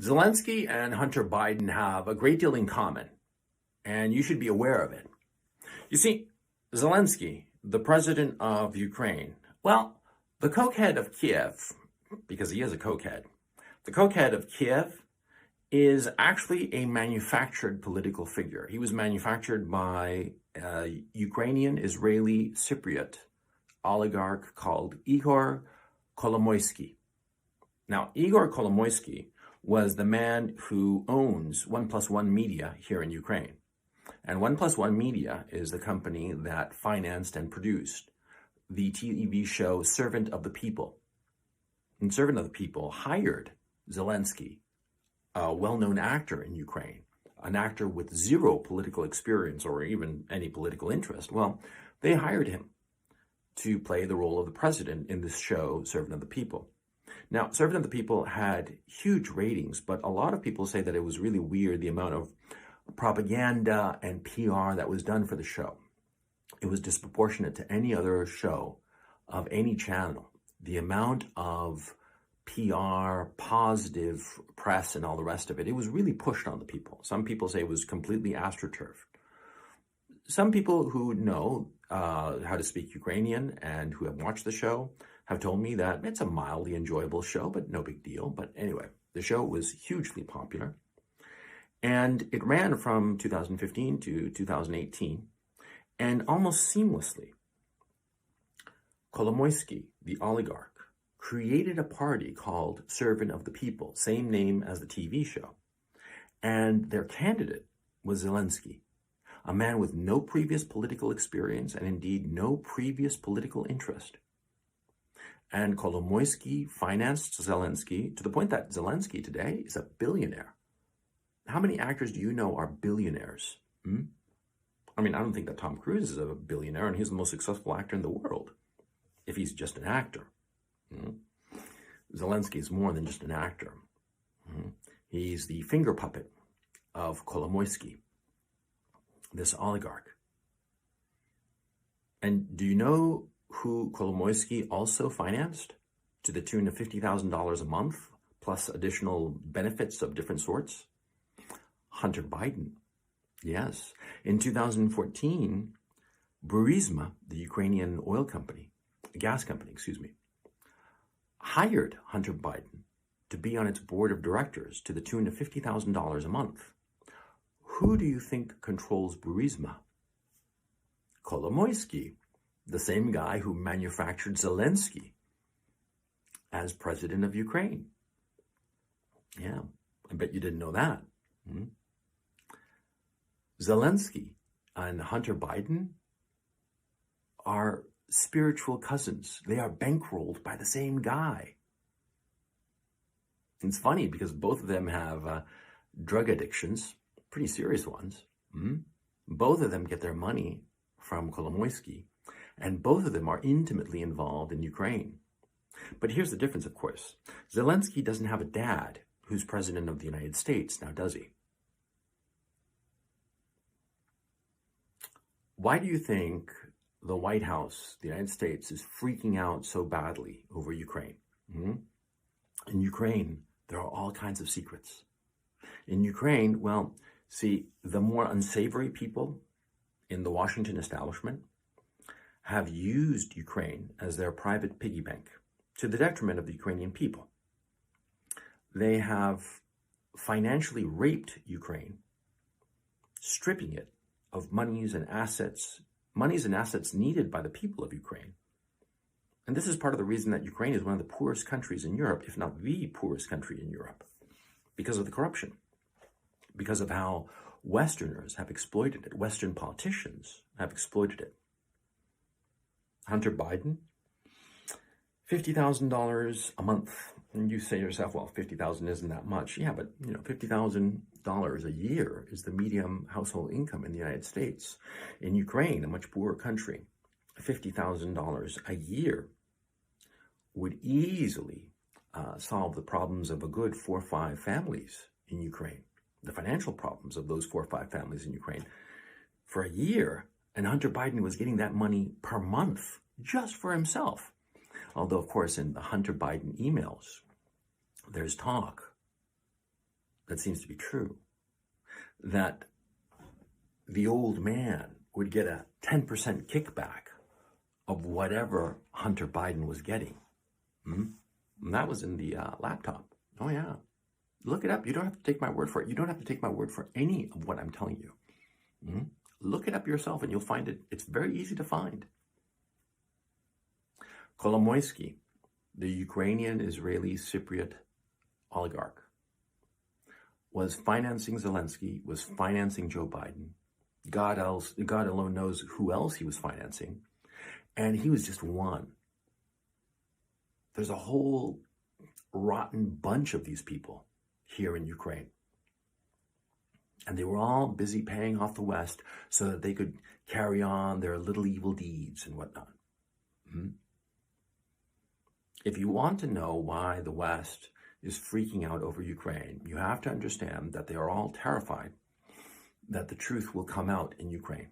Zelensky and Hunter Biden have a great deal in common, and you should be aware of it. You see, Zelensky, the president of Ukraine, well, the cokehead of Kiev, because he is a cokehead, the cokehead of Kiev is actually a manufactured political figure. He was manufactured by a Ukrainian Israeli Cypriot oligarch called Igor Kolomoisky. Now, Igor Kolomoisky was the man who owns 1+1 Media here in Ukraine. And 1+1 Media is the company that financed and produced the TV show Servant of the People. And Servant of the People hired Zelensky, a well-known actor in Ukraine, an actor with zero political experience or even any political interest. Well, they hired him to play the role of the president in this show, Servant of the People. Now, Servant of the People had huge ratings, but a lot of people say that it was really weird, the amount of propaganda and PR that was done for the show. It was disproportionate to any other show of any channel. The amount of PR, positive press, and all the rest of it, it was really pushed on the people. Some people say it was completely astroturfed. Some people who know how to speak Ukrainian and who have watched the show have told me that it's a mildly enjoyable show, but no big deal. But anyway, the show was hugely popular. And it ran from 2015 to 2018. And almost seamlessly, Kolomoisky, the oligarch, created a party called Servant of the People, same name as the TV show. And their candidate was Zelensky, a man with no previous political experience and indeed no previous political interest. And Kolomoisky financed Zelensky to the point that Zelensky today is a billionaire. How many actors do you know are billionaires? I mean, I don't think that Tom Cruise is a billionaire and he's the most successful actor in the world, if he's just an actor. Zelensky is more than just an actor. He's the finger puppet of Kolomoisky, this oligarch. And do you know who Kolomoisky also financed to the tune of $50,000 a month, plus additional benefits of different sorts? Hunter Biden. Yes. In 2014, Burisma, the Ukrainian oil company, gas company, hired Hunter Biden to be on its board of directors to the tune of $50,000 a month. Who do you think controls Burisma? Kolomoisky, the same guy who manufactured Zelensky as president of Ukraine. Yeah, I bet you didn't know that. Zelensky and Hunter Biden are spiritual cousins. They are bankrolled by the same guy. It's funny because both of them have drug addictions, pretty serious ones. Both of them get their money from Kolomoisky, and both of them are intimately involved in Ukraine. But here's the difference, of course. Zelensky doesn't have a dad who's president of the United States, now does he? Why do you think the White House, the United States, is freaking out so badly over Ukraine? In Ukraine, there are all kinds of secrets. In Ukraine, well, see, the more unsavory people in the Washington establishment have used Ukraine as their private piggy bank to the detriment of the Ukrainian people. They have financially raped Ukraine, stripping it of monies and assets needed by the people of Ukraine. And this is part of the reason that Ukraine is one of the poorest countries in Europe, if not the poorest country in Europe, because of the corruption, because of how Westerners have exploited it, Western politicians have exploited it. Hunter Biden, $50,000 a month. And you say to yourself, well, $50,000 isn't that much. Yeah, but $50,000 a year is the median household income in the United States. In Ukraine, a much poorer country, $50,000 a year would easily solve the problems of a good 4 or 5 families in Ukraine, the financial problems of those 4 or 5 families in Ukraine for a year. And Hunter Biden was getting that money per month just for himself. Although, of course, in the Hunter Biden emails, there's talk that seems to be true, that the old man would get a 10% kickback of whatever Hunter Biden was getting. And that was in the laptop. Oh, yeah. Look it up. You don't have to take my word for it. You don't have to take my word for any of what I'm telling you. Look it up yourself and you'll find it. It's very easy to find. Kolomoisky, the Ukrainian Israeli Cypriot oligarch, was financing Zelensky, was financing Joe Biden. God alone knows who else he was financing. And he was just one. There's a whole rotten bunch of these people here in Ukraine. And they were all busy paying off the West so that they could carry on their little evil deeds and whatnot. If you want to know why the West is freaking out over Ukraine, you have to understand that they are all terrified that the truth will come out in Ukraine.